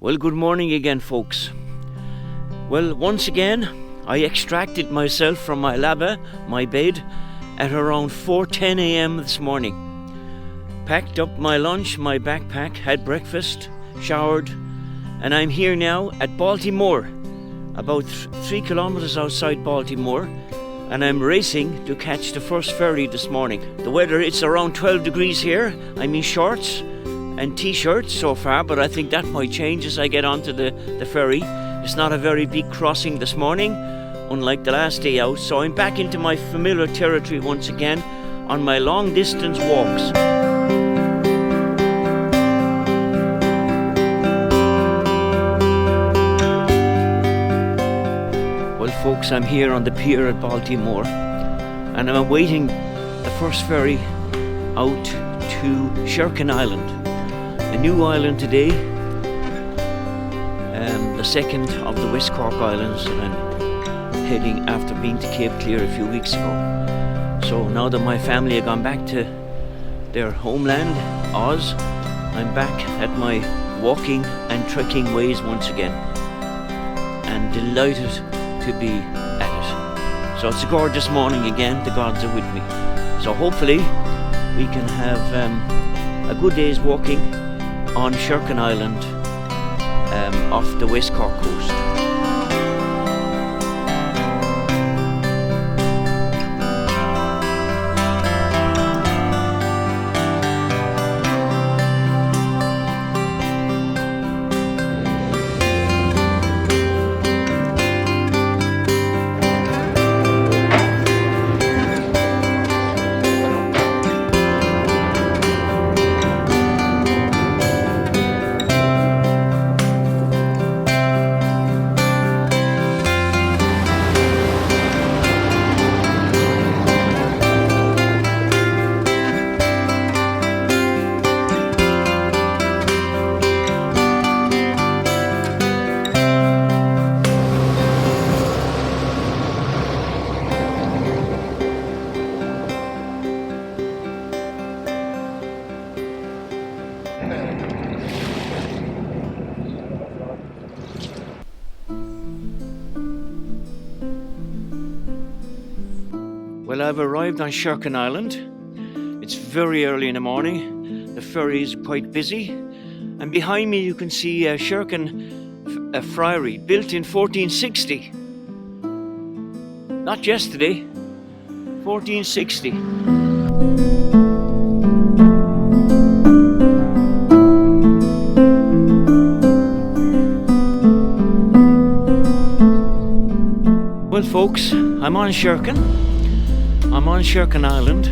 Well, good morning again, folks. Well, once again, I extracted myself from my lava, my bed, at around 4:10 a.m. this morning. Packed up my lunch, my backpack, had breakfast, showered, and I'm here now at Baltimore, about 3 kilometers outside Baltimore, and I'm racing to catch the first ferry this morning. The weather, it's around 12 degrees here. I'm in shorts and t-shirts so far, but I think that might change as I get onto the ferry. It's not a very big crossing this morning, unlike the last day out, so I'm back into my familiar territory once again on my long distance walks. Well, folks, I'm here on the pier at Baltimore, and I'm awaiting the first ferry out to Sherkin Island. A new island today, the second of the West Cork Islands that I'm heading after being to Cape Clear a few weeks ago. So now that my family have gone back to their homeland, Oz, I'm back at my walking and trekking ways once again, and delighted to be at it. So it's a gorgeous morning again, the gods are with me. So hopefully we can have a good day's walking on Sherkin Island off the West Cork coast. Well, I've arrived on Sherkin Island. It's very early in the morning. The ferry is quite busy. And behind me you can see Sherkin Friary, built in 1460. Not yesterday, 1460. Well, folks, I'm on Sherkin Island.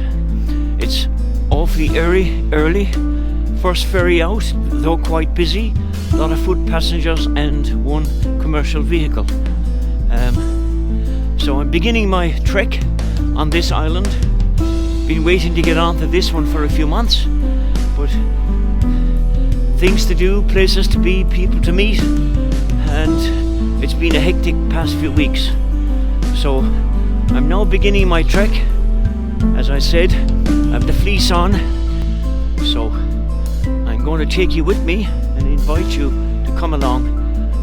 It's awfully early. First ferry out, though quite busy. A lot of foot passengers and one commercial vehicle. So I'm beginning my trek on this island. Been waiting to get onto this one for a few months, but things to do, places to be, people to meet, and it's been a hectic past few weeks. So I'm now beginning my trek. As I said, I have the fleece on, so I'm going to take you with me and invite you to come along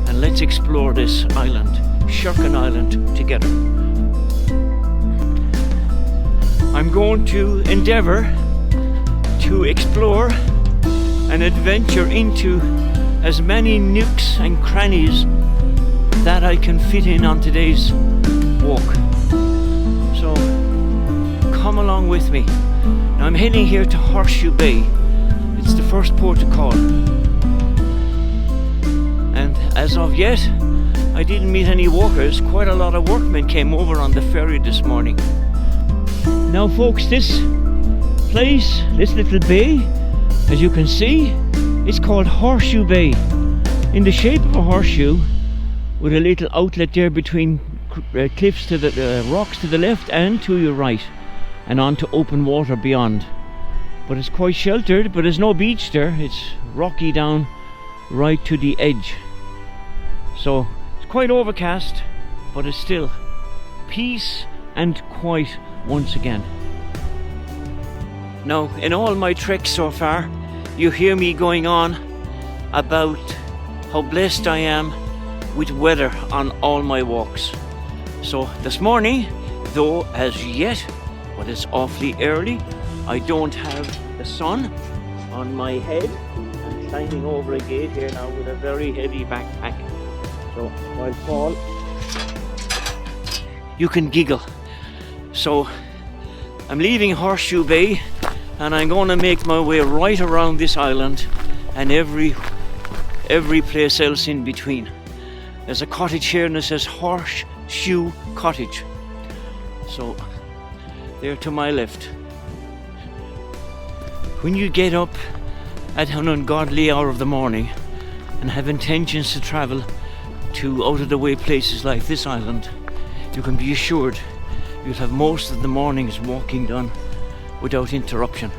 and let's explore this island, Sherkin Island, together. I'm going to endeavour to explore and adventure into as many nooks and crannies that I can fit in on today's walk. So come along with me. Now I'm heading here to Horseshoe Bay. It's the first port to call. And as of yet, I didn't meet any walkers. Quite a lot of workmen came over on the ferry this morning. Now folks, this place, this little bay, as you can see, it's called Horseshoe Bay. In the shape of a horseshoe, with a little outlet there between cliffs to the rocks to the left and to your right, and onto open water beyond. But it's quite sheltered, but there's no beach there. It's rocky down right to the edge. So it's quite overcast, but it's still peace and quiet once again. Now, in all my treks so far, you hear me going on about how blessed I am with weather on all my walks. So this morning, though as yet, but it's awfully early, I don't have the sun on my head. I'm climbing over a gate here now with a very heavy backpack. So I'll fall. You can giggle. So I'm leaving Horseshoe Bay and I'm going to make my way right around this island and every place else in between. There's a cottage here and it says Horseshoe Cottage. So there to my left. When you get up at an ungodly hour of the morning and have intentions to travel to out of the way places like this island, you can be assured you'll have most of the morning's walking done without interruption,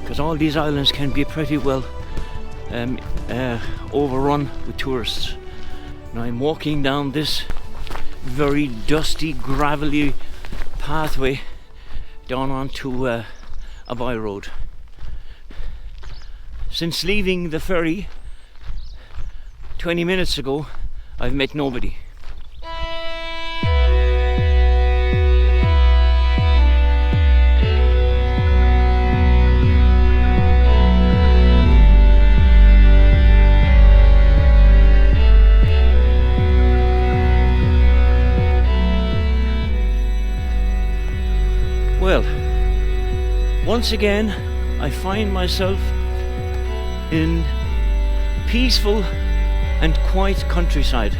because all these islands can be pretty well overrun with tourists. Now I'm walking down this very dusty, gravelly pathway down onto a byroad. Since leaving the ferry 20 minutes ago, I've met nobody. Well, once again, I find myself in peaceful and quiet countryside.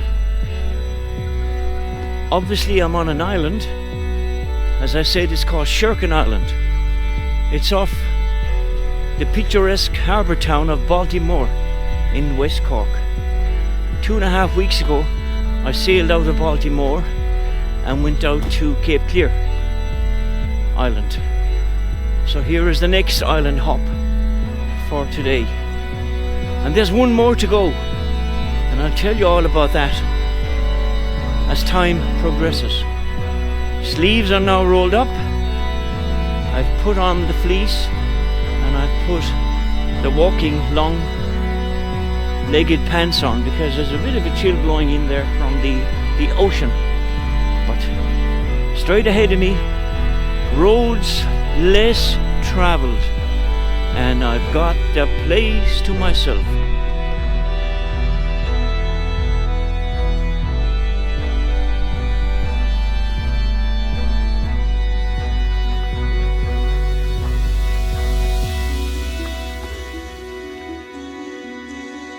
Obviously, I'm on an island. As I said, it's called Sherkin Island. It's off the picturesque harbour town of Baltimore in West Cork. 2.5 weeks ago, I sailed out of Baltimore and went out to Cape Clear Island. So here is the next island hop for today. And there's one more to go, and I'll tell you all about that as time progresses. Sleeves are now rolled up. I've put on the fleece and I've put the walking long-legged pants on because there's a bit of a chill blowing in there from the ocean. But straight ahead of me, roads less travelled, and I've got the place to myself.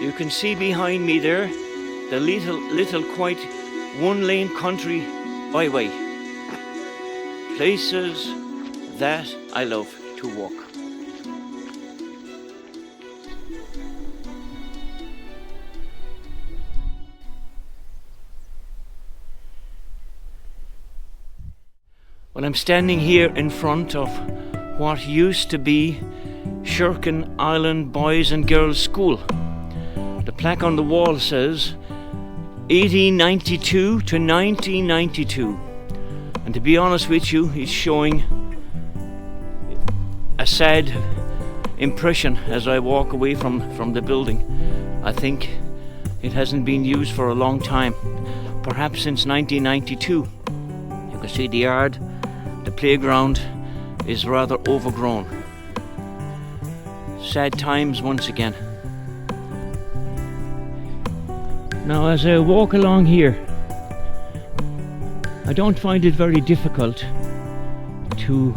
You can see behind me there the little quite one-lane country byway. Places that I love to walk. Well, I'm standing here in front of what used to be Sherkin Island Boys and Girls School. The plaque on the wall says 1892 to 1992. And to be honest with you, it's showing a sad impression as I walk away from the building. I think it hasn't been used for a long time, perhaps since 1992. You can see the yard, the playground is rather overgrown. Sad times once again. Now as I walk along here, I don't find it very difficult to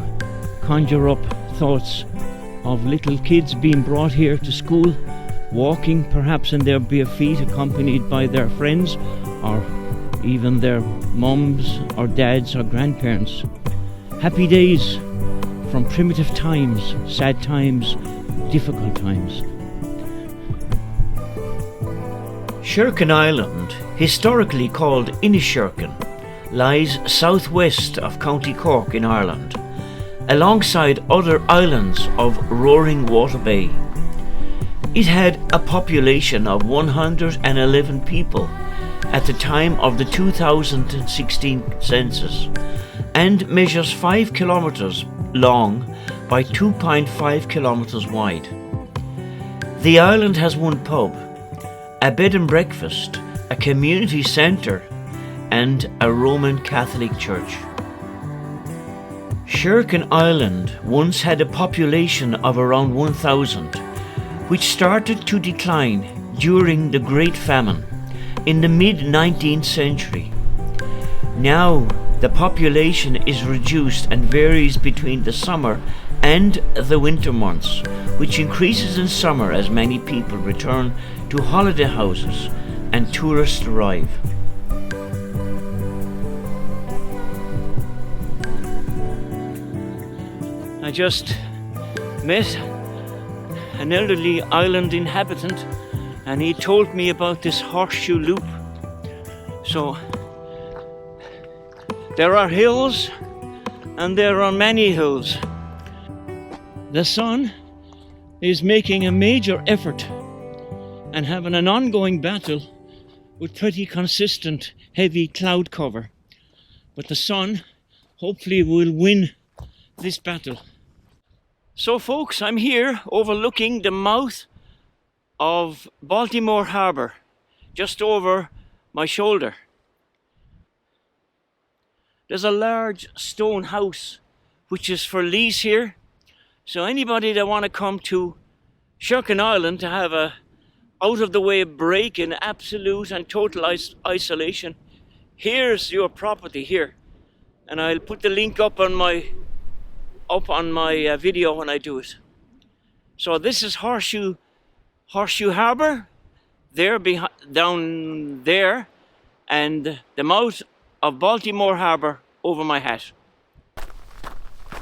conjure up thoughts of little kids being brought here to school, walking perhaps in their bare feet, accompanied by their friends or even their mums or dads or grandparents. Happy days from primitive times, sad times, difficult times. Sherkin Island, historically called Inisherkin, lies southwest of County Cork in Ireland, alongside other islands of Roaring Water Bay. It had a population of 111 people at the time of the 2016 census and measures 5 kilometres long by 2.5 kilometres wide. The island has one pub, a bed and breakfast, a community centre, and a Roman Catholic church. Sherkin Island once had a population of around 1,000, which started to decline during the Great Famine in the mid-19th century. Now the population is reduced and varies between the summer and the winter months, which increases in summer as many people return to holiday houses and tourists arrive. I just met an elderly island inhabitant, and he told me about this horseshoe loop. So there are hills, and there are many hills. The sun is making a major effort and having an ongoing battle with pretty consistent heavy cloud cover. But the sun hopefully will win this battle. So folks, I'm here overlooking the mouth of Baltimore Harbour, just over my shoulder. There's a large stone house which is for lease here. So anybody that want to come to Sherkin Island to have a out of the way break in absolute and total isolation, here's your property here. And I'll put the link up on my video when I do it. So this is Horseshoe Harbour, there down there, and the mouth of Baltimore Harbour over my hat.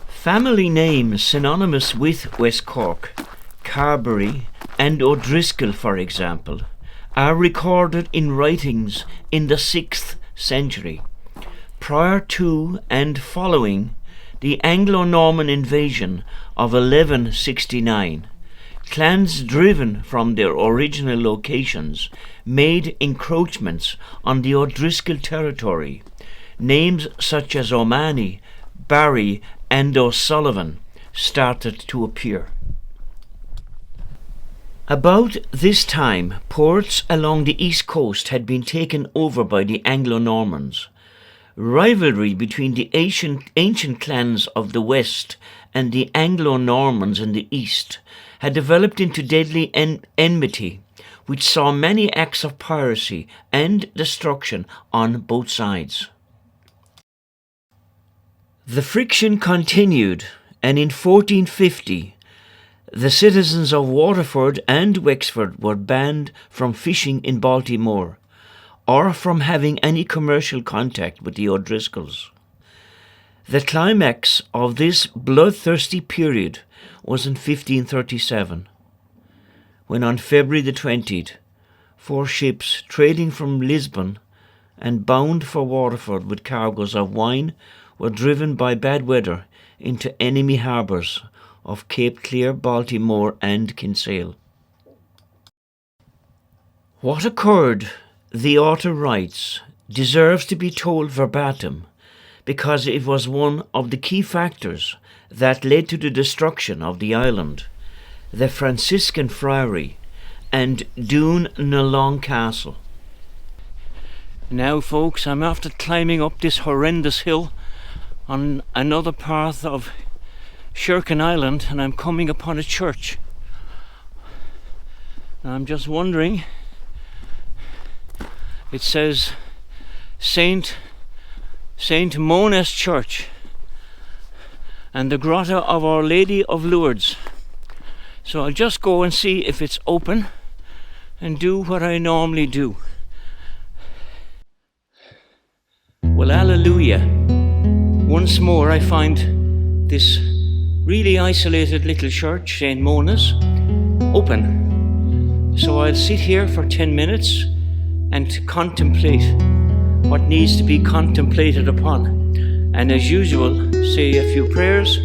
Family names synonymous with West Cork, Carbery and O'Driscoll, for example, are recorded in writings in the 6th century, prior to and following the Anglo-Norman invasion of 1169. Clans driven from their original locations made encroachments on the O'Driscoll territory. Names such as O'Mahony, Barry and O'Sullivan started to appear. About this time, ports along the east coast had been taken over by the Anglo-Normans. Rivalry between the ancient clans of the west and the Anglo-Normans in the east had developed into deadly enmity, which saw many acts of piracy and destruction on both sides. The friction continued, and in 1450, the citizens of Waterford and Wexford were banned from fishing in Baltimore, or from having any commercial contact with the O'Driscolls. The climax of this bloodthirsty period was in 1537, when on February the 20th, 4 ships trading from Lisbon and bound for Waterford with cargoes of wine were driven by bad weather into enemy harbours of Cape Clear, Baltimore and Kinsale. What occurred, the author writes, deserves to be told verbatim, because it was one of the key factors that led to the destruction of the island, the Franciscan Friary and Doon na Long Castle. Now folks, I'm after climbing up this horrendous hill on another part of Sherkin Island, and I'm coming upon a church. I'm just wondering, it says Saint Mona's Church and the Grotto of Our Lady of Lourdes. So I'll just go and see if it's open and do what I normally do. Well, hallelujah. Once more I find this really isolated little church, St. Mona's, open. So I'll sit here for 10 minutes and contemplate what needs to be contemplated upon. And as usual, say a few prayers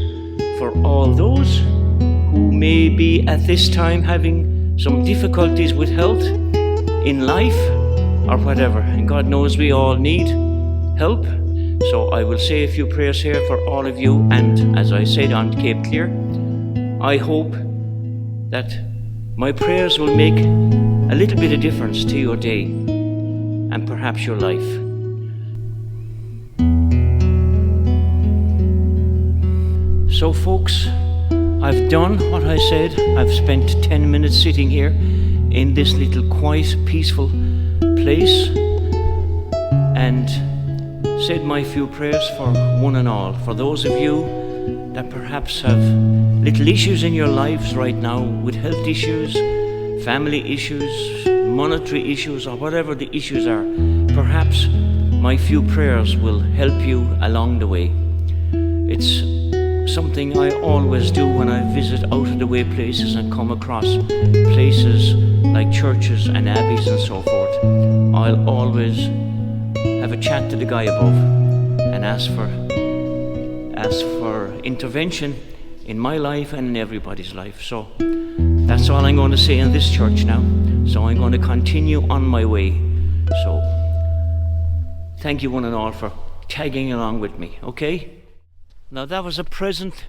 for all those who may be at this time having some difficulties with health in life or whatever. And God knows we all need help. So I will say a few prayers here for all of you, and as I said on Cape Clear, I hope that my prayers will make a little bit of difference to your day and perhaps your life. So folks, I've done what I said. I've spent 10 minutes sitting here in this little quiet, peaceful place and said my few prayers for one and all. For those of you that perhaps have little issues in your lives right now with health issues, family issues, monetary issues, or whatever the issues are, perhaps my few prayers will help you along the way. It's something I always do when I visit out of the way places and come across places like churches and abbeys and so forth. I'll always have a chat to the guy above and ask for intervention in my life and in everybody's life. So that's all I'm going to say in this church now. So I'm going to continue on my way. So thank you one and all for tagging along with me, okay? Now that was a pleasant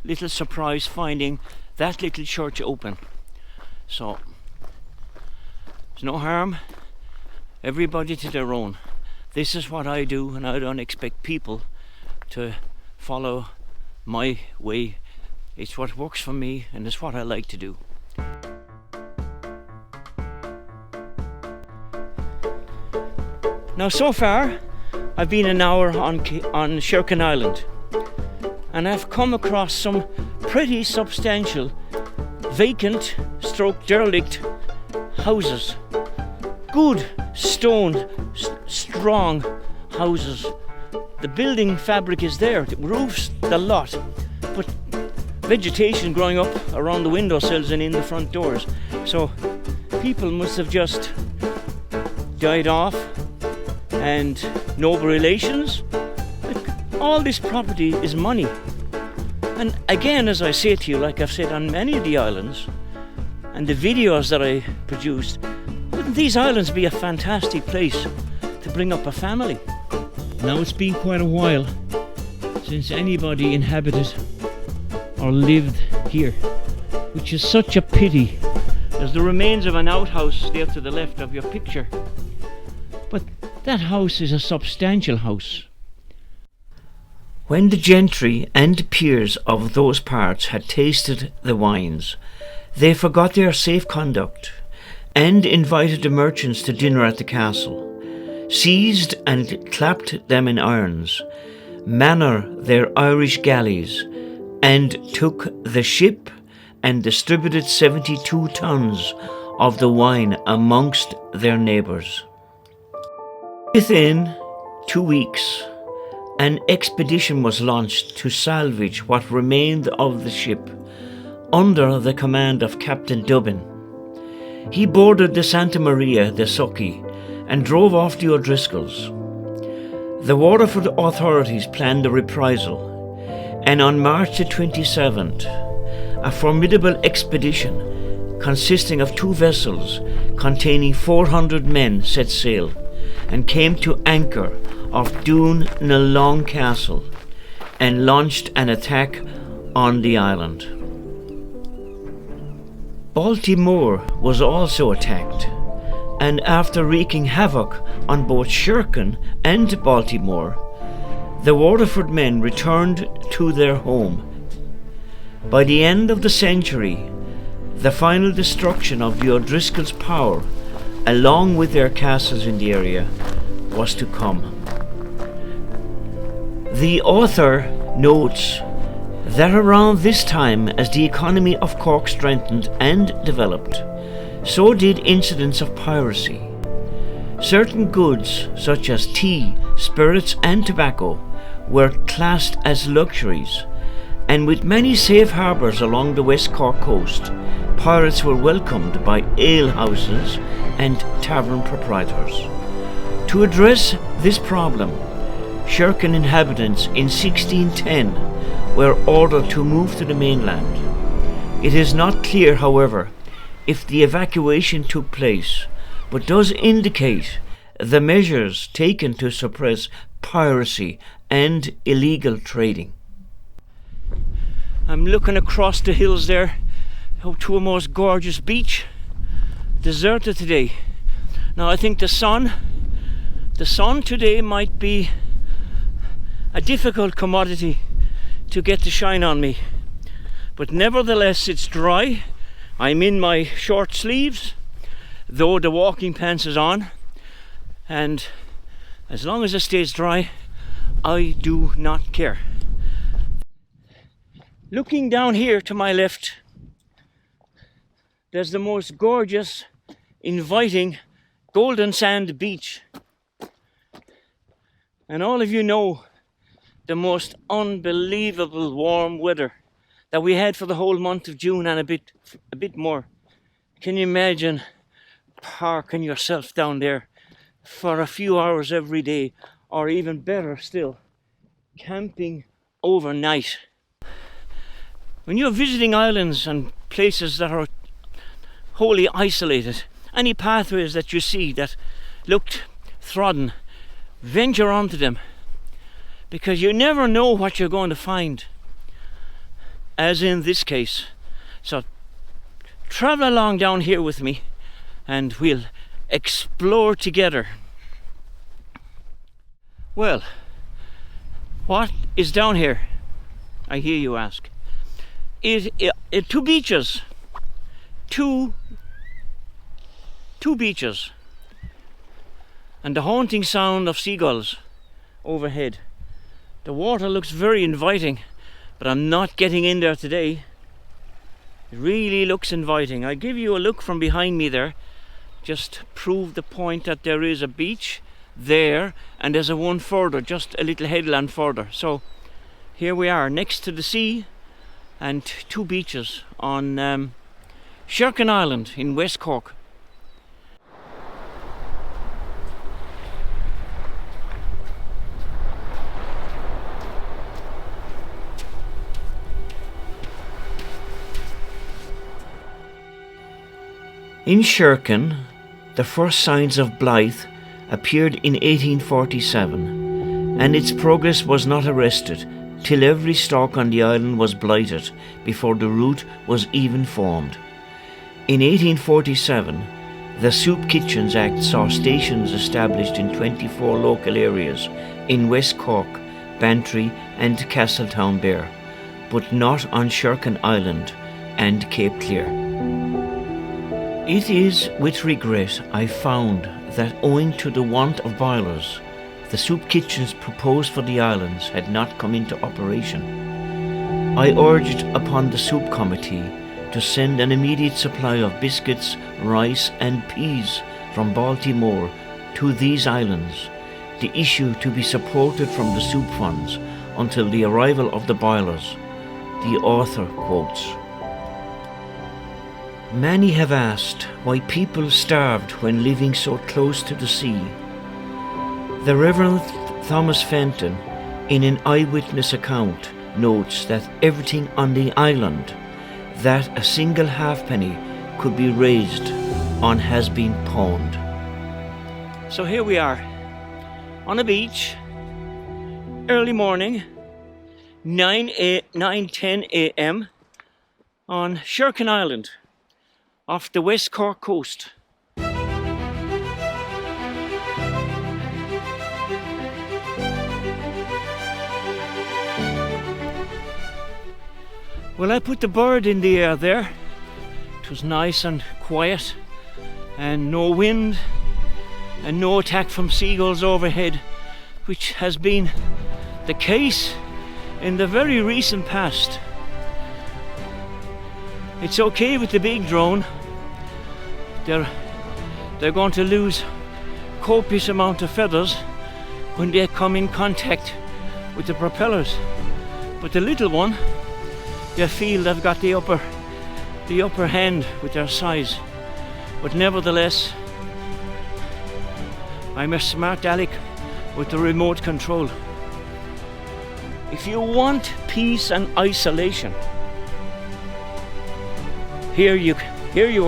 little surprise finding that little church open. So there's no harm, everybody to their own. This is what I do, and I don't expect people to follow my way. It's what works for me, and it's what I like to do. Now so far I've been an hour on Sherkin Island, and I've come across some pretty substantial vacant stroke derelict houses. Good stone strong houses. The building fabric is there, the roof's the lot, but vegetation growing up around the windowsills and in the front doors. So people must have just died off, and no relations. All this property is money. And again, as I say to you, like I've said on many of the islands and the videos that I produced, wouldn't these islands be a fantastic place to bring up a family? Now it's been quite a while since anybody inhabited or lived here, which is such a pity. There's the remains of an outhouse there to the left of your picture, but that house is a substantial house. When the gentry and peers of those parts had tasted the wines, they forgot their safe conduct and invited the merchants to dinner at the castle, seized and clapped them in irons, manner their Irish galleys, and took the ship and distributed 72 tons of the wine amongst their neighbours. Within 2 weeks, an expedition was launched to salvage what remained of the ship under the command of Captain Dubbin. He boarded the Santa Maria de Succhi and drove off the O'Driscolls. The Waterford authorities planned a reprisal, and on March the 27th, a formidable expedition consisting of 2 vessels containing 400 men set sail and came to anchor off Dún na Long Castle and launched an attack on the island. Baltimore was also attacked, and after wreaking havoc on both Sherkin and Baltimore, the Waterford men returned to their home. By the end of the century, the final destruction of the O'Driscoll's power, along with their castles in the area, was to come. The author notes that around this time, as the economy of Cork strengthened and developed, so did incidents of piracy. Certain goods, such as tea, spirits and tobacco, were classed as luxuries, and with many safe harbours along the West Cork coast, pirates were welcomed by alehouses and tavern proprietors. To address this problem, Sherkin inhabitants in 1610 were ordered to move to the mainland. It is not clear, however, if the evacuation took place, but does indicate the measures taken to suppress piracy and illegal trading. I'm looking across the hills there to a most gorgeous beach, deserted today. Now I think the sun today might be a difficult commodity to get to shine on me, but nevertheless it's dry. I'm in my short sleeves, though the walking pants is on, and as long as it stays dry, I do not care. Looking down here to my left, there's the most gorgeous, inviting golden sand beach. And all of you know the most unbelievable warm weather that we had for the whole month of June and a bit more. Can you imagine parking yourself down there for a few hours every day, or even better still, camping overnight? When you're visiting islands and places that are wholly isolated, any pathways that you see that looked trodden, venture onto them, because you never know what you're going to find, as in this case. So travel along down here with me and we'll explore together. Well, what is down here, I hear you ask? Two beaches. Two beaches. And the haunting sound of seagulls overhead. The water looks very inviting, but I'm not getting in there today. It really looks inviting. I give you a look from behind me there, just prove the point that there is a beach there, and there's a one further, just a little headland further. So here we are next to the sea, and two beaches on Sherkin Island in West Cork. In Sherkin, the first signs of blight appeared in 1847, and its progress was not arrested till every stalk on the island was blighted before the root was even formed. In 1847, the Soup Kitchens Act saw stations established in 24 local areas in West Cork, Bantry and Castletownbere, but not on Sherkin Island and Cape Clear. It is with regret I found that owing to the want of boilers, the soup kitchens proposed for the islands had not come into operation. I urged upon the soup committee to send an immediate supply of biscuits, rice and peas from Baltimore to these islands, the issue to be supported from the soup funds until the arrival of the boilers. The author quotes, "Many have asked why people starved when living so close to the sea. The Reverend Thomas Fenton, in an eyewitness account, notes that everything on the island that a single halfpenny could be raised on has been pawned." So here we are, on a beach, early morning, 9:10 a.m. on Sherkin Island, off the West Cork coast. Well, I put the bird in the air there. It was nice and quiet, and no wind, and no attack from seagulls overhead, which has been the case in the very recent past. It's okay with the big drone. They're going to lose copious amount of feathers when they come in contact with the propellers. But the little one, they feel they've got the upper hand with their size. But nevertheless, I'm a smart aleck with the remote control. If you want peace and isolation, here you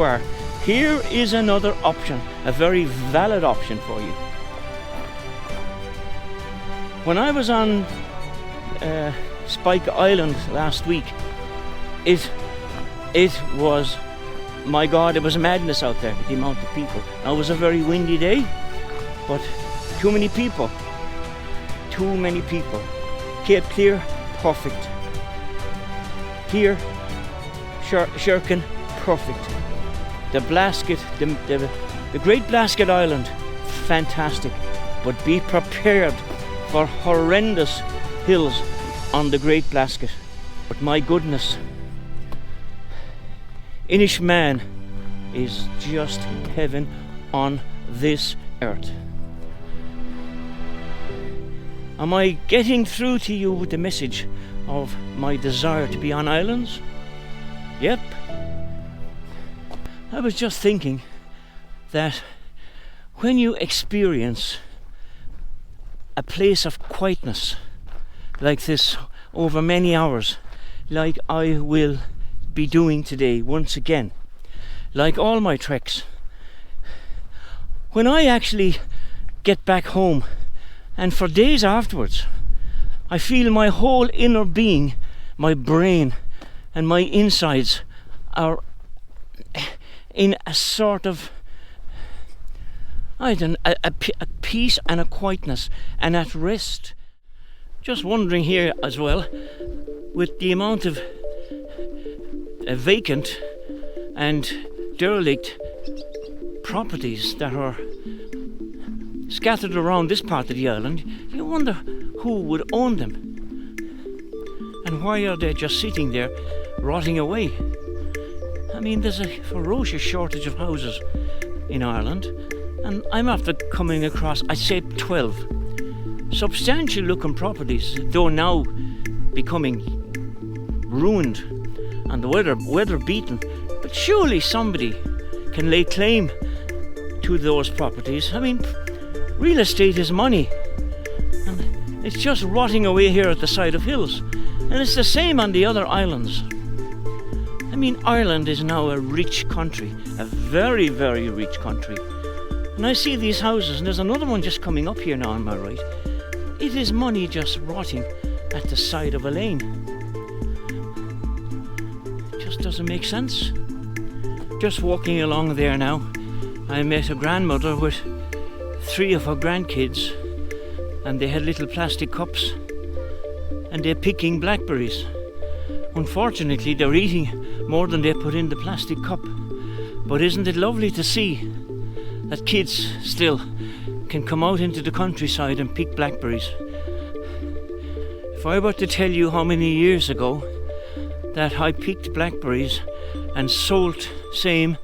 are. Here is another option, a very valid option for you. When I was on Spike Island last week, it was my God, it was madness out there, the amount of people. Now, it was a very windy day, but too many people. Too many people. Cape Clear, perfect. Here, Sherkin, perfect. The Blasket, the Great Blasket Island, fantastic. But be prepared for horrendous hills on the Great Blasket. But my goodness, Inishmaan is just heaven on this earth. Am I getting through to you with the message of my desire to be on islands? Yep. I was just thinking that when you experience a place of quietness like this over many hours, like I will be doing today once again, like all my treks, when I actually get back home and for days afterwards, I feel my whole inner being, my brain and my insides are in a sort of, I don't know, a peace and a quietness and at rest. Just wondering here as well, with the amount of vacant and derelict properties that are scattered around this part of the island, you wonder who would own them and why are they just sitting there rotting away. I mean, there's a ferocious shortage of houses in Ireland, and I'm after coming across, I'd say 12 substantial looking properties, though now becoming ruined and the weather beaten, but surely somebody can lay claim to those properties. I mean, real estate is money, and it's just rotting away here at the side of hills, and it's the same on the other islands. I mean, Ireland is now a rich country, a very, very rich country, and I see these houses, and there's another one just coming up here now on my right. It is money just rotting at the side of a lane. It just doesn't make sense. Just walking along there now, I met a grandmother with 3 of her grandkids, and they had little plastic cups and they're picking blackberries. Unfortunately, they're eating more than they put in the plastic cup. But isn't it lovely to see that kids still can come out into the countryside and pick blackberries? If I were to tell you how many years ago that I picked blackberries and sold same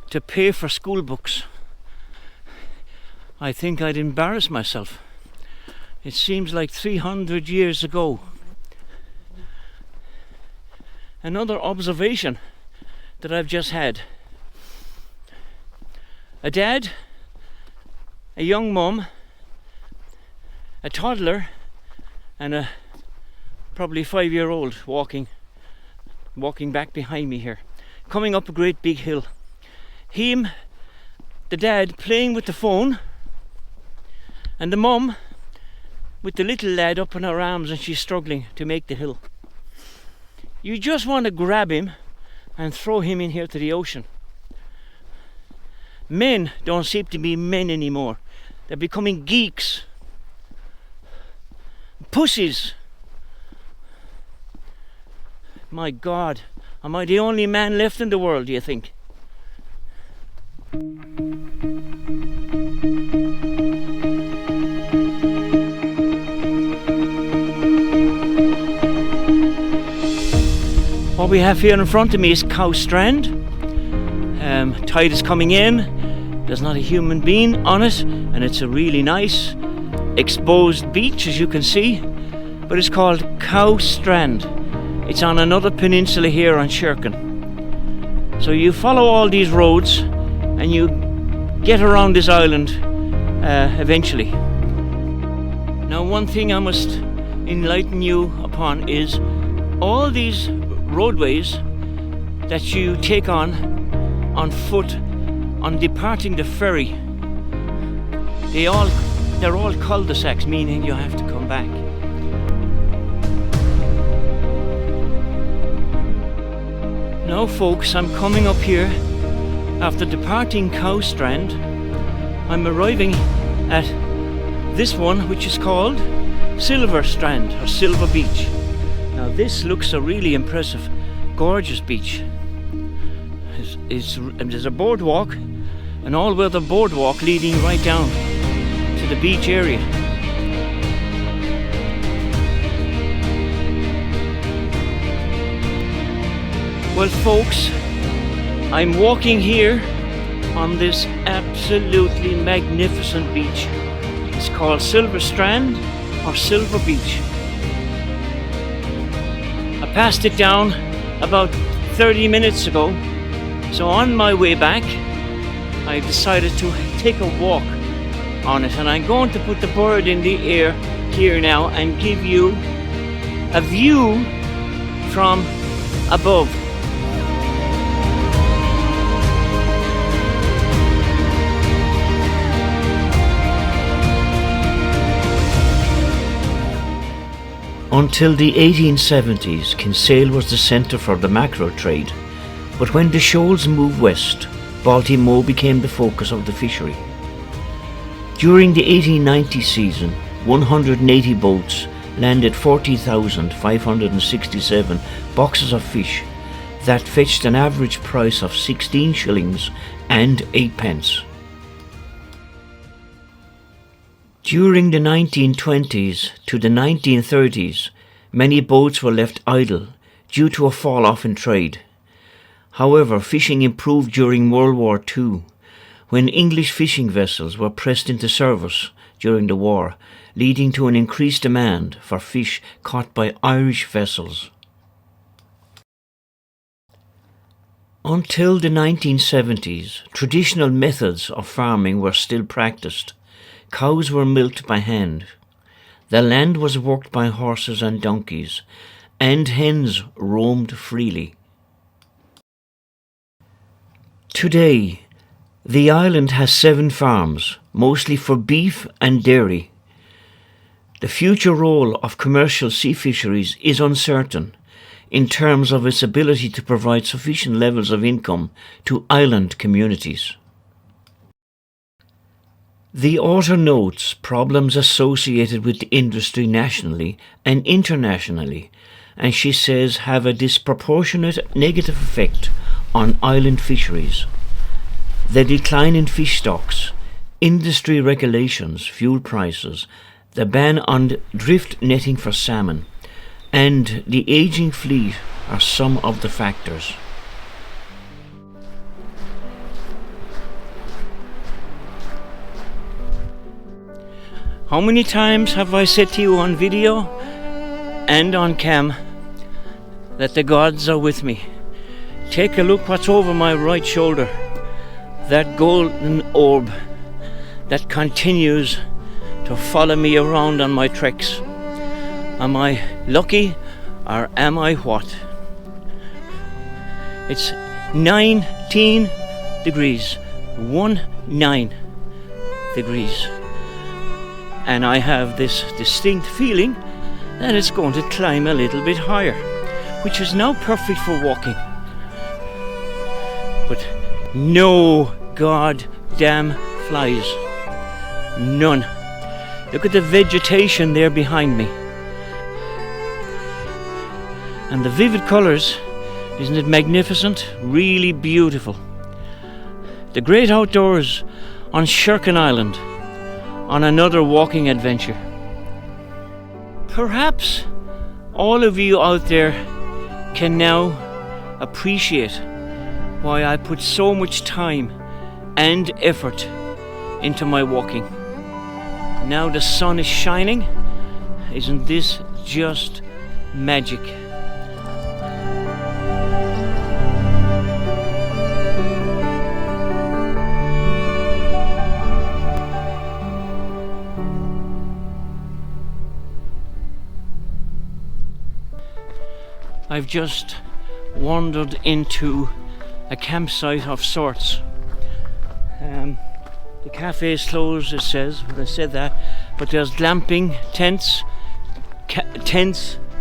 to pay for school books, I think I'd embarrass myself. It seems like 300 years ago. Another observation that I've just had. A dad, a young mum, a toddler, and a probably 5-year-old walking back behind me here, coming up a great big hill. Him, the dad, playing with the phone, and the mum with the little lad up in her arms, and she's struggling to make the hill. You just want to grab him and throw him in here to the ocean. Men don't seem to be men anymore. They're becoming geeks, pussies. My God, am I the only man left in the world, do you think? What we have here in front of me is Cow Strand. Tide is coming in. There's not a human being on it, and it's a really nice exposed beach, as you can see. But it's called Cow Strand. It's on another peninsula here on Sherkin. So you follow all these roads, and you get around this island eventually. Now, one thing I must enlighten you upon is all these roadways that you take on foot on departing the ferry, they're all cul-de-sacs, meaning you have to come back. Now folks, I'm coming up here After departing Cow Strand, I'm arriving at this one, which is called Silver Strand or Silver Beach. Now this looks a really impressive, gorgeous beach. There's a boardwalk, an all-weather boardwalk leading right down to the beach area. Well folks, I'm walking here on this absolutely magnificent beach. It's called Silver Strand or Silver Beach. I passed it down about 30 minutes ago, so on my way back I decided to take a walk on it, and I'm going to put the bird in the air here now and give you a view from above. Until the 1870s, Kinsale was the centre for the mackerel trade, but when the shoals moved west, Baltimore became the focus of the fishery. During the 1890 season, 180 boats landed 40,567 boxes of fish that fetched an average price of 16 shillings and 8 pence. During the 1920s to the 1930s, many boats were left idle due to a fall-off in trade. However, fishing improved during World War II, when English fishing vessels were pressed into service during the war, leading to an increased demand for fish caught by Irish vessels. Until the 1970s, traditional methods of farming were still practiced. Cows were milked by hand. The land was worked by horses and donkeys, and hens roamed freely. Today, the island has 7 farms, mostly for beef and dairy. The future role of commercial sea fisheries is uncertain in terms of its ability to provide sufficient levels of income to island communities. The author notes problems associated with the industry nationally and internationally, and she says have a disproportionate negative effect on island fisheries. The decline in fish stocks, industry regulations, fuel prices, the ban on drift netting for salmon, and the aging fleet are some of the factors. How many times have I said to you on video and on cam that the gods are with me? Take a look what's over my right shoulder. That golden orb that continues to follow me around on my treks. Am I lucky or am I what? It's 19 degrees, 19 degrees. And I have this distinct feeling that it's going to climb a little bit higher, which is now perfect for walking. But no goddamn flies. None. Look at the vegetation there behind me. And the vivid colours, isn't it magnificent? Really beautiful. The great outdoors on Sherkin Island, on another walking adventure. Perhaps all of you out there can now appreciate why I put so much time and effort into my walking. Now the sun is shining. Isn't this just magic? I've just wandered into a campsite of sorts. The cafe is closed, it says, but I said that, but there's glamping tents,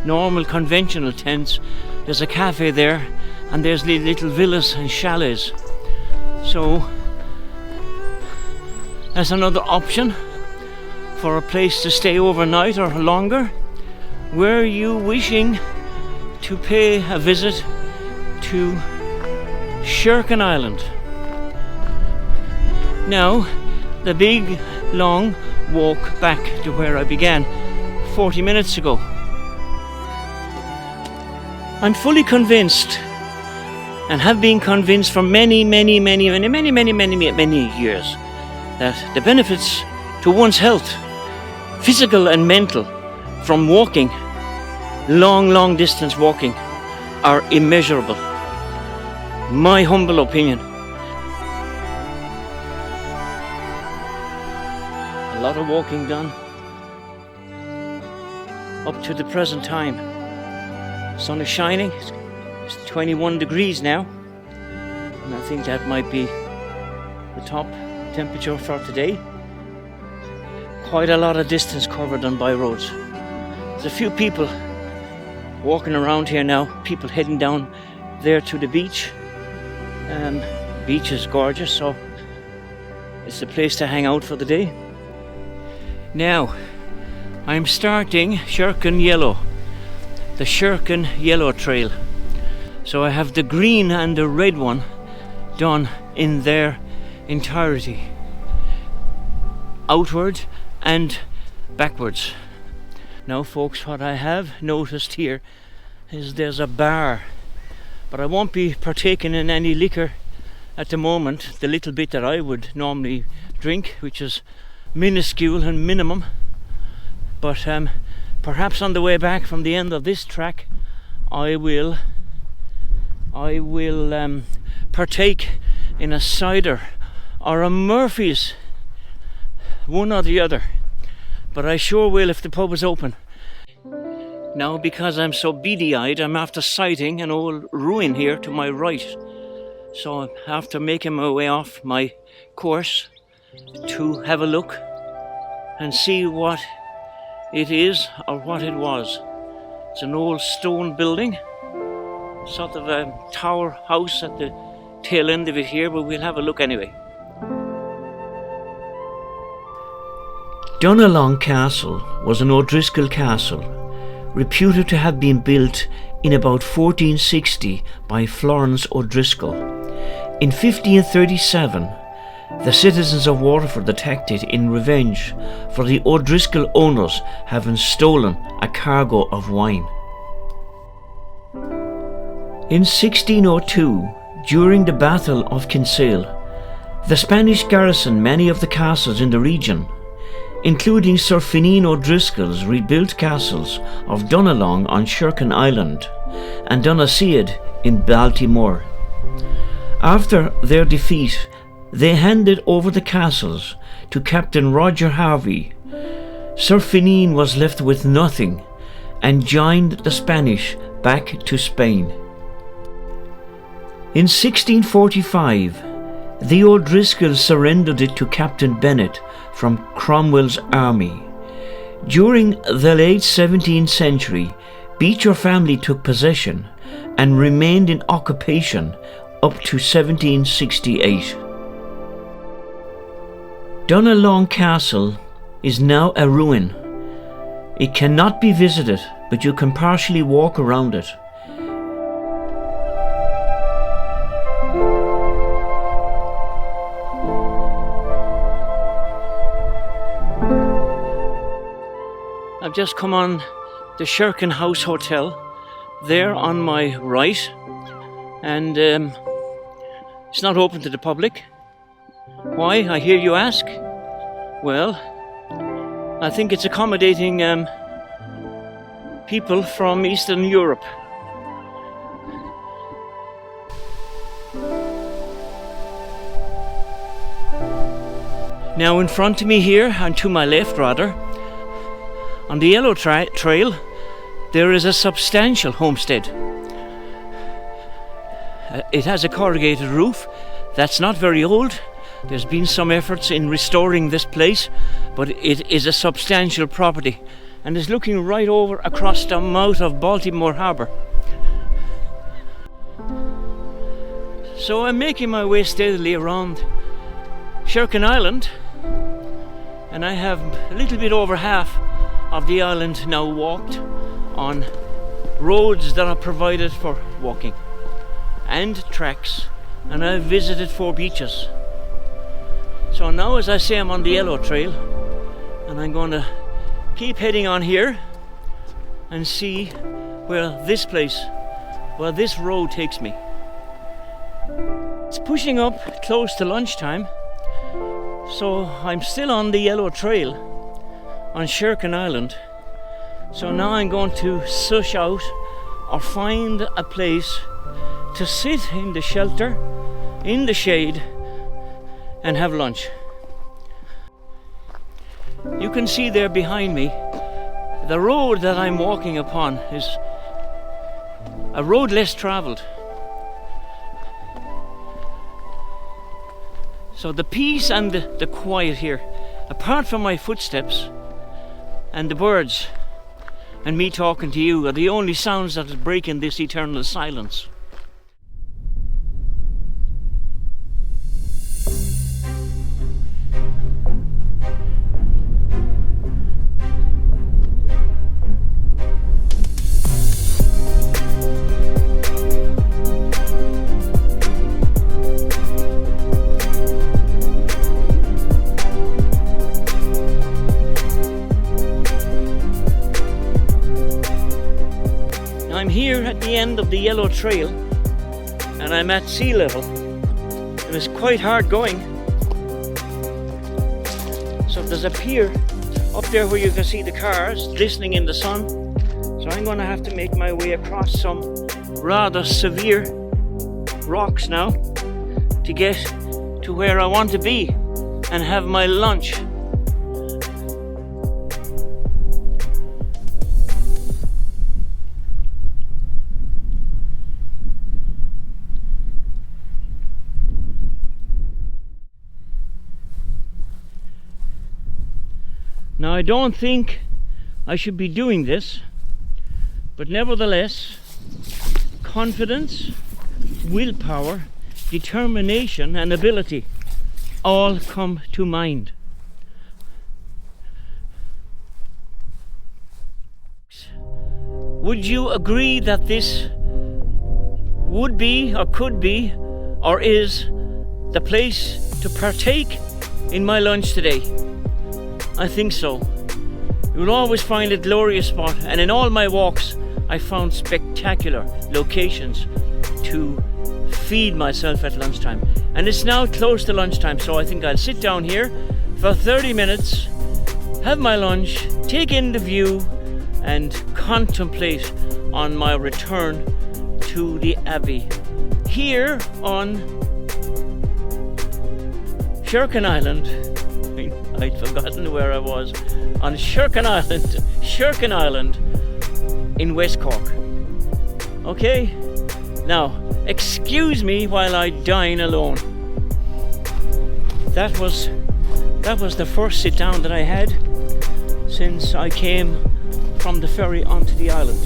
normal conventional tents. There's a cafe there, and there's little villas and chalets. So as another option for a place to stay overnight or longer, were you wishing to pay a visit to Sherkin Island. Now, the big long walk back to where I began 40 minutes ago. I'm fully convinced, and have been convinced for many years, that the benefits to one's health, physical and mental, from walking, long distance walking, are immeasurable. My humble opinion. A lot of walking done up to the present time. Sun is shining. It's 21 degrees now, and I think that might be the top temperature for today. Quite a lot of distance covered on by roads. There's a few people walking around here now, people heading down there to the beach. Beach is gorgeous, so it's the place to hang out for the day. Now, I'm starting Sherkin Yellow, the Sherkin Yellow Trail. So I have the green and the red one done in their entirety, outward and backwards. Now folks, what I have noticed here is there's a bar, but I won't be partaking in any liquor at the moment. The little bit that I would normally drink, which is minuscule and minimum, but perhaps on the way back from the end of this track I will partake in a cider or a Murphy's, one or the other, but I sure will if the pub is open. Now, because I'm so beady-eyed, I'm after sighting an old ruin here to my right, so I'm after making my way off my course to have a look and see what it is or what it was. It's an old stone building, sort of a tower house at the tail end of it here, but we'll have a look anyway. Dunalong Castle was an O'Driscoll castle, reputed to have been built in about 1460 by Florence O'Driscoll. In 1537, the citizens of Waterford attacked it in revenge for the O'Driscoll owners having stolen a cargo of wine. In 1602, during the Battle of Kinsale, the Spanish garrisoned many of the castles in the region, including Sir Fineen O'Driscoll's rebuilt castles of Dunalong on Sherkin Island and Donaseed in Baltimore. After their defeat, they handed over the castles to Captain Roger Harvey. Sir Fineen was left with nothing and joined the Spanish back to Spain. In 1645, the O'Driscolls surrendered it to Captain Bennett from Cromwell's army. During the late 17th century, Beecher family took possession and remained in occupation up to 1768. Dunalong Castle is now a ruin. It cannot be visited, but you can partially walk around it. I've just come on the Sherkin House Hotel, there on my right, and it's not open to the public. Why, I hear you ask? Well, I think it's accommodating people from Eastern Europe. Now in front of me here, and to my left rather, on the Yellow Trail, there is a substantial homestead. It has a corrugated roof. That's not very old. There's been some efforts in restoring this place, but it is a substantial property and is looking right over across the mouth of Baltimore Harbour. So I'm making my way steadily around Sherkin Island, and I have a little bit over half of the island now walked on roads that are provided for walking and tracks, and I've visited 4 beaches. So now, as I say, I'm on the yellow trail, and I'm going to keep heading on here and see where this road takes me. It's pushing up close to lunchtime, so I'm still on the yellow trail on Sherkin Island. So now I'm going to sush out or find a place to sit in the shelter, in the shade, and have lunch. You can see there behind me, the road that I'm walking upon is a road less travelled. So the peace and the quiet here, apart from my footsteps and the birds and me talking to you, are the only sounds that is breaking this eternal silence. I'm here at the end of the yellow trail, and I'm at sea level. It was quite hard going. So there's a pier up there where you can see the cars glistening in the sun. So I'm going to have to make my way across some rather severe rocks now to get to where I want to be and have my lunch. Now, I don't think I should be doing this, but nevertheless, confidence, willpower, determination and ability all come to mind. Would you agree that this would be or could be or is the place to partake in my lunch today? I think so. You'll always find a glorious spot, and in all my walks I found spectacular locations to feed myself at lunchtime. And it's now close to lunchtime, so I think I'll sit down here for 30 minutes, have my lunch, take in the view and contemplate on my return to the Abbey here on Sherkin Island. I'd forgotten where I was. On Sherkin Island in West Cork. Okay? Now, excuse me while I dine alone. That was the first sit down that I had since I came from the ferry onto the island.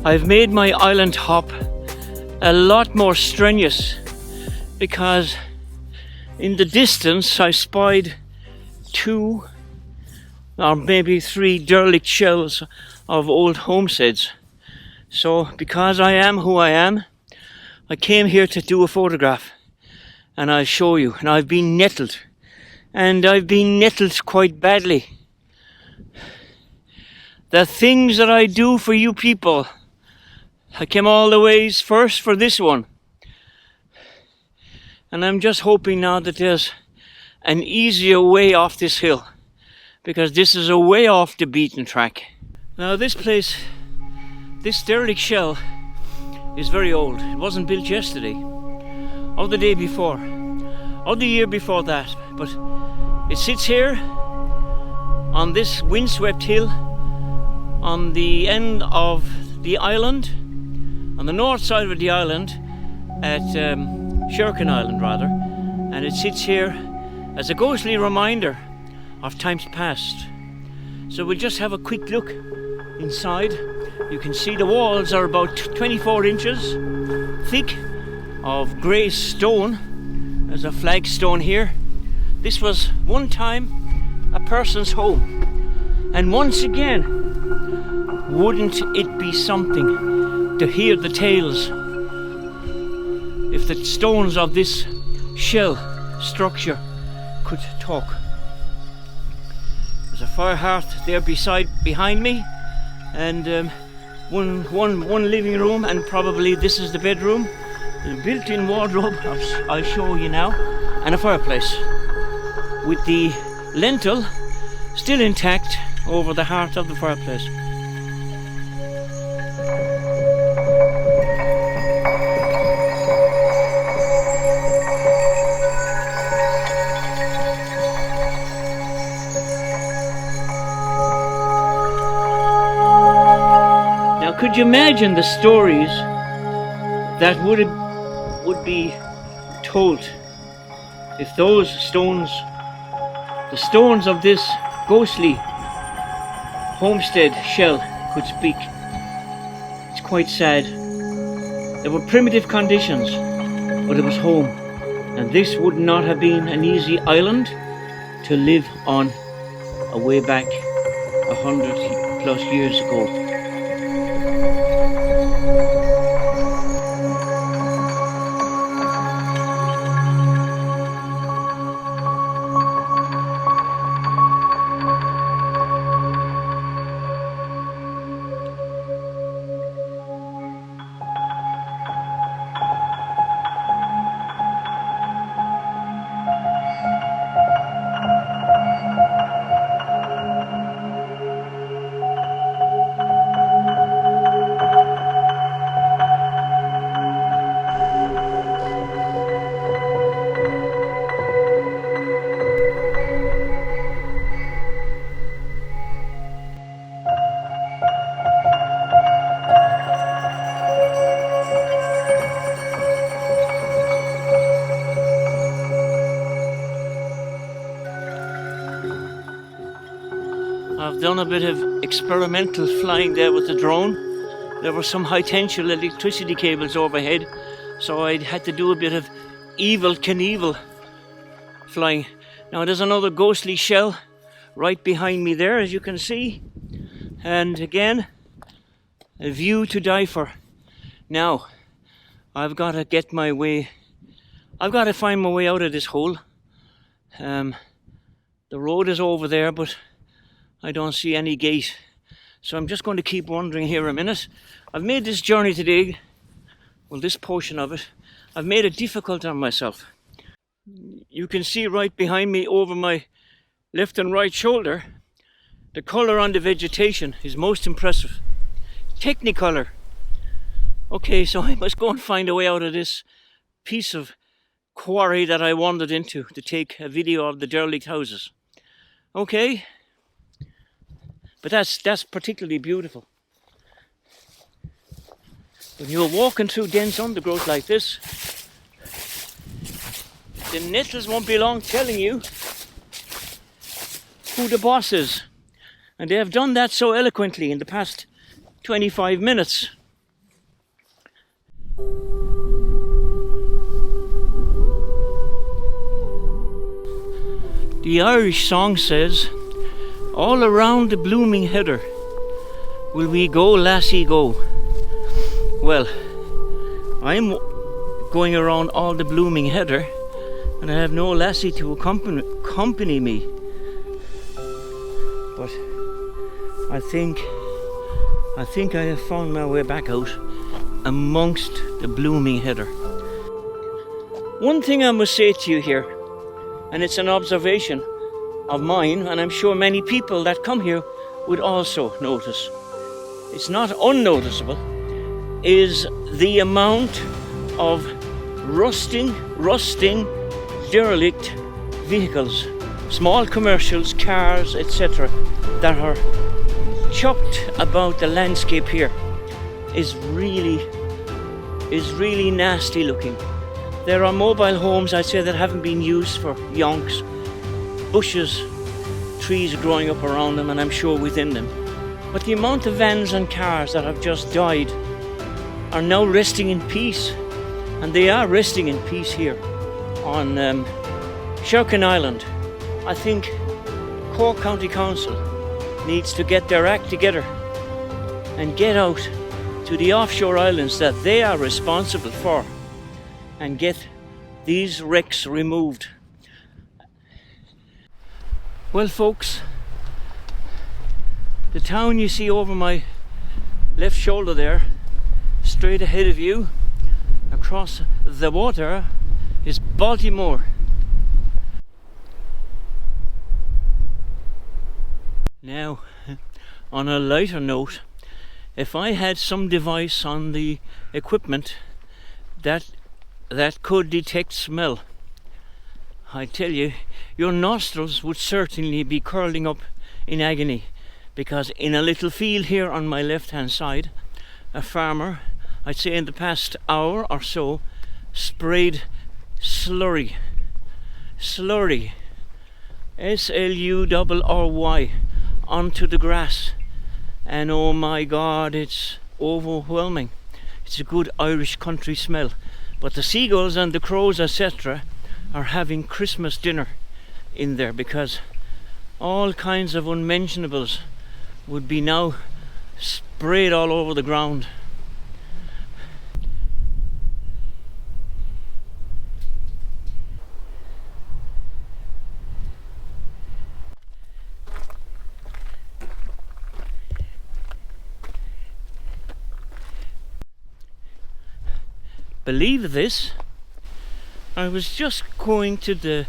I've made my island hop a lot more strenuous because in the distance I spied 2 or maybe 3 derelict shells of old homesteads. So because I am who I am, I came here to do a photograph, and I'll show you. And I've been nettled, and I've been nettled quite badly. The things that I do for you people, I came all the ways first for this one. And I'm just hoping now that there's an easier way off this hill, because this is a way off the beaten track. Now this place, this derelict shell is very old. It wasn't built yesterday, or the day before, or the year before that, but it sits here on this windswept hill on the end of the island, on the north side of the island, at Sherkin Island rather, and it sits here as a ghostly reminder of times past. So we'll just have a quick look inside. You can see the walls are about 24 inches thick of grey stone. There's a flagstone here. This was one time a person's home. And once again, wouldn't it be something to hear the tales if the stones of this shell structure could talk? There's a fire hearth there behind me, and one living room, and probably this is the bedroom. The built-in wardrobe, I'll show you now, and a fireplace with the lintel still intact over the heart of the fireplace. Now, could you imagine the stories that would be told if those stones, the stones of this ghostly homestead shell, could speak? It's quite sad. There were primitive conditions, but it was home, and this would not have been an easy island to live on way back 100 plus years ago. I've done a bit of experimental flying there with the drone. There were some high tension electricity cables overhead, so I had to do a bit of Evel Knievel flying. Now there's another ghostly shell right behind me there, as you can see. And again, a view to die for. Now, I've got to get my way. I've got to find my way out of this hole. The road is over there, but I don't see any gate. So I'm just going to keep wandering here a minute. I've made this journey today, well, this portion of it, I've made it difficult on myself. You can see right behind me over my left and right shoulder, the colour on the vegetation is most impressive. Technicolor. Okay, so I must go and find a way out of this piece of quarry that I wandered into to take a video of the derelict houses. Okay, but that's particularly beautiful. When you're walking through dense undergrowth like this, the nettles won't be long telling you who the boss is. And they have done that so eloquently in the past 25 minutes. The Irish song says, "All around the blooming heather will we go, lassie, go." Well, I'm going around all the blooming heather and I have no lassie to accompany me. But I think I have found my way back out amongst the blooming heather. One thing I must say to you here, and it's an observation of mine, and I'm sure many people that come here would also notice, it's not unnoticeable, is the amount of rusting, derelict vehicles, small commercials, cars, etc., that are chucked about the landscape here is really nasty looking. There are mobile homes, I'd say, that haven't been used for yonks, bushes, trees growing up around them, and I'm sure within them. But the amount of vans and cars that have just died are now resting in peace, and they are resting in peace here on Sherkin Island. I think Cork County Council needs to get their act together and get out to the offshore islands that they are responsible for and get these wrecks removed. Well folks, the town you see over my left shoulder there, straight ahead of you, across the water, is Baltimore. Now, on a lighter note, if I had some device on the equipment that could detect smell, I tell you, your nostrils would certainly be curling up in agony, because in a little field here on my left hand side, a farmer, I'd say in the past hour or so, sprayed slurry, SLURRY, onto the grass, and oh my God, it's overwhelming. It's a good Irish country smell. But the seagulls and the crows, etc., are having Christmas dinner in there, because all kinds of unmentionables would be now sprayed all over the ground. Believe this, I was just going to the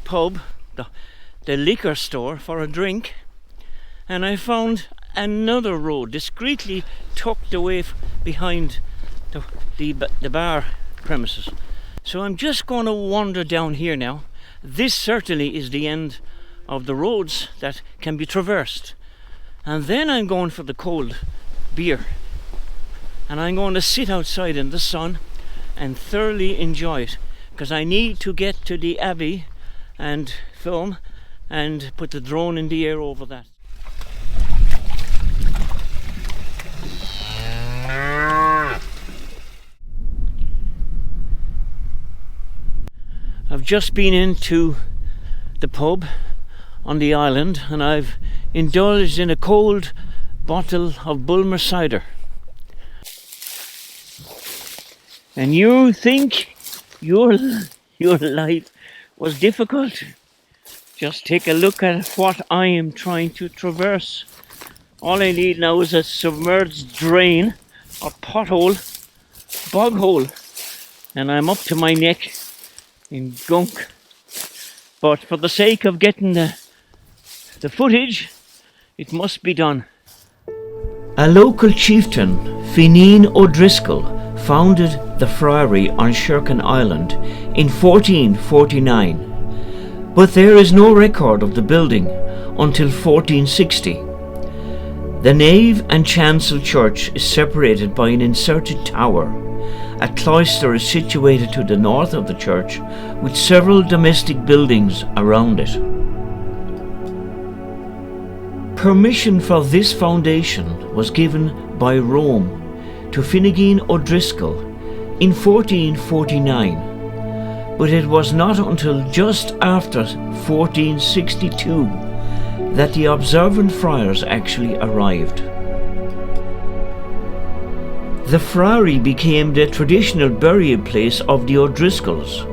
pub, the liquor store for a drink, and I found another road discreetly tucked away behind the bar premises. So I'm just going to wander down here now. This certainly is the end of the roads that can be traversed, and then I'm going for the cold beer. And I'm going to sit outside in the sun and thoroughly enjoy it, because I need to get to the Abbey and film and put the drone in the air over that. I've just been into the pub on the island, and I've indulged in a cold bottle of Bulmer cider. And you think your life was difficult? Just take a look at what I am trying to traverse. All I need now is a submerged drain or pothole, bog hole, and I'm up to my neck in gunk. But for the sake of getting the footage, it must be done. A local chieftain, Fineen O'Driscoll, founded the friary on Sherkin Island in 1449, but there is no record of the building until 1460. The nave and chancel church is separated by an inserted tower. A cloister is situated to the north of the church, with several domestic buildings around it. Permission for this foundation was given by Rome to Finnegan O'Driscoll in 1449, but it was not until just after 1462 that the observant friars actually arrived. The friary became the traditional burial place of the O'Driscolls.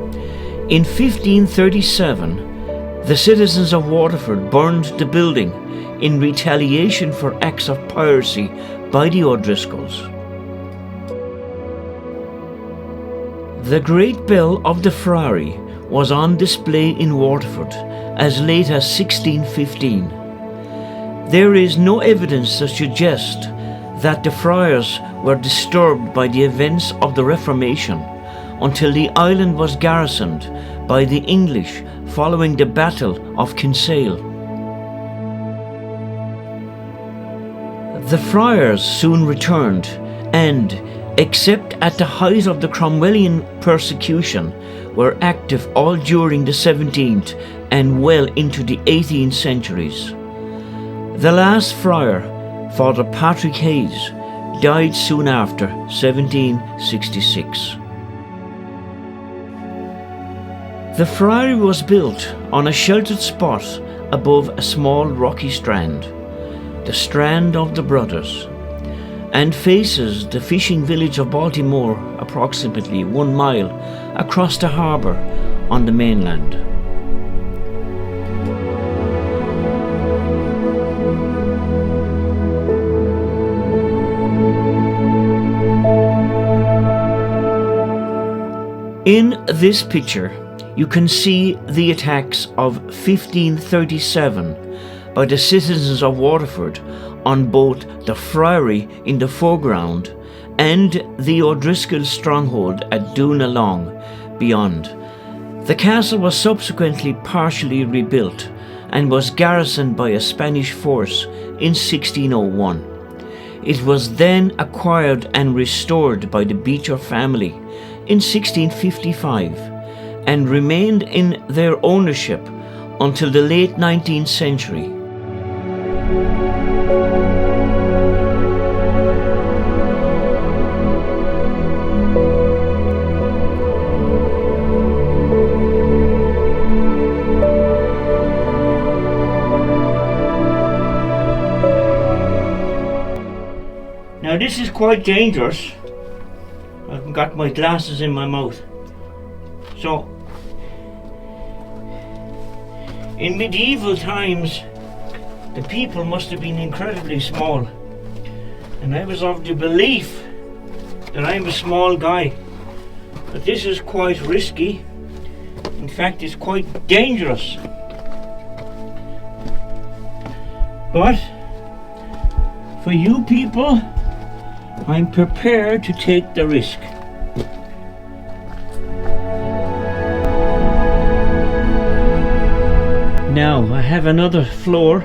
In 1537, the citizens of Waterford burned the building in retaliation for acts of piracy by the O'Driscolls. The Great Bell of the Friary was on display in Waterford as late as 1615. There is no evidence to suggest that the friars were disturbed by the events of the Reformation until the island was garrisoned by the English following the Battle of Kinsale. The friars soon returned and, except at the height of the Cromwellian persecution, were active all during the 17th and well into the 18th centuries. The last friar, Father Patrick Hayes, died soon after 1766. The friary was built on a sheltered spot above a small rocky strand, the Strand of the Brothers, and faces the fishing village of Baltimore approximately 1 mile across the harbour on the mainland. In this picture, you can see the attacks of 1537 by the citizens of Waterford on both the friary in the foreground and the O'Driscoll stronghold at Doonalong beyond. The castle was subsequently partially rebuilt and was garrisoned by a Spanish force in 1601. It was then acquired and restored by the Beecher family in 1655 and remained in their ownership until the late 19th century. Now this is quite dangerous. I've got my glasses in my mouth. So, in medieval times, the people must have been incredibly small. And I was of the belief that I'm a small guy. But this is quite risky. In fact, it's quite dangerous. But, for you people, I'm prepared to take the risk. Now I have another floor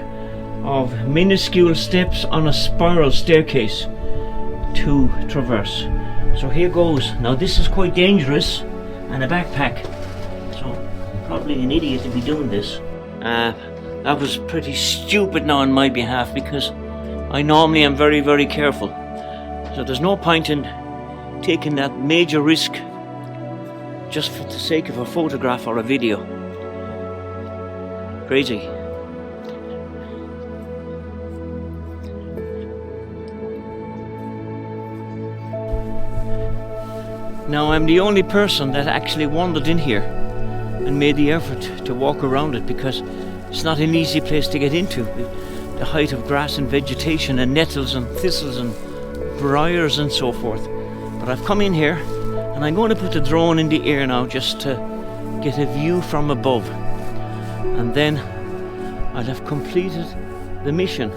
of minuscule steps on a spiral staircase to traverse. So here goes. Now this is quite dangerous, and a backpack. So probably an idiot to be doing this. That was pretty stupid now on my behalf, because I normally am very, very careful. So there's no point in taking that major risk just for the sake of a photograph or a video. Crazy. Now I'm the only person that actually wandered in here and made the effort to walk around it, because it's not an easy place to get into. The height of grass and vegetation and nettles and thistles and briars and so forth. But I've come in here and I'm going to put the drone in the air now just to get a view from above, and then I'll have completed the mission.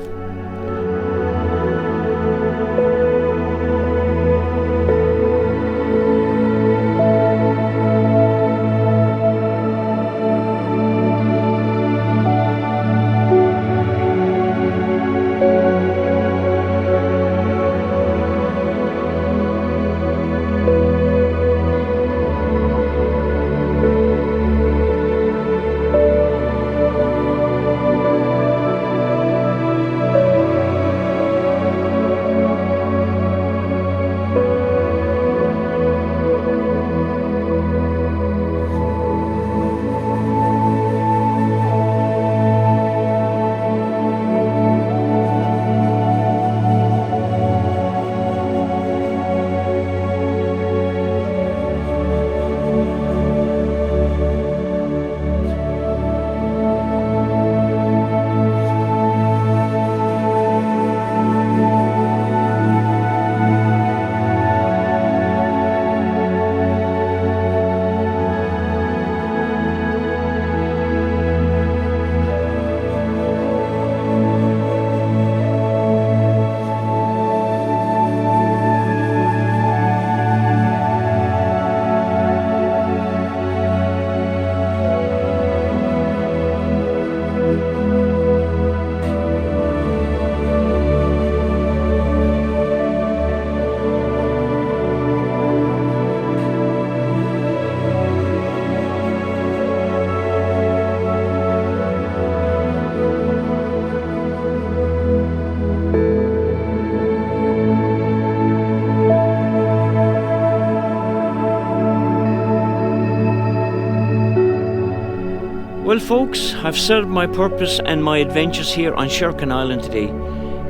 Well, folks, I've served my purpose and my adventures here on Sherkin Island today.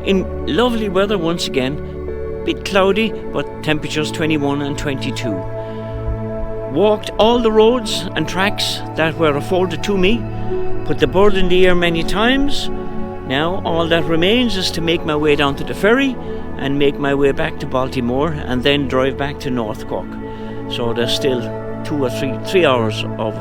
In lovely weather once again, bit cloudy, but temperatures 21 and 22. Walked all the roads and tracks that were afforded to me, put the bird in the air many times. Now all that remains is to make my way down to the ferry and make my way back to Baltimore and then drive back to North Cork. So there's still 2 or 3 hours of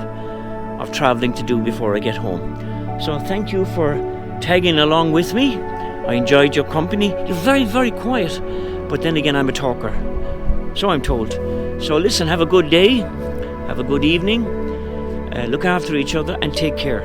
travelling to do before I get home. So thank you for tagging along with me. I enjoyed your company. You're very, very quiet, but then again I'm a talker, so I'm told. So listen, have a good day, have a good evening, look after each other and take care.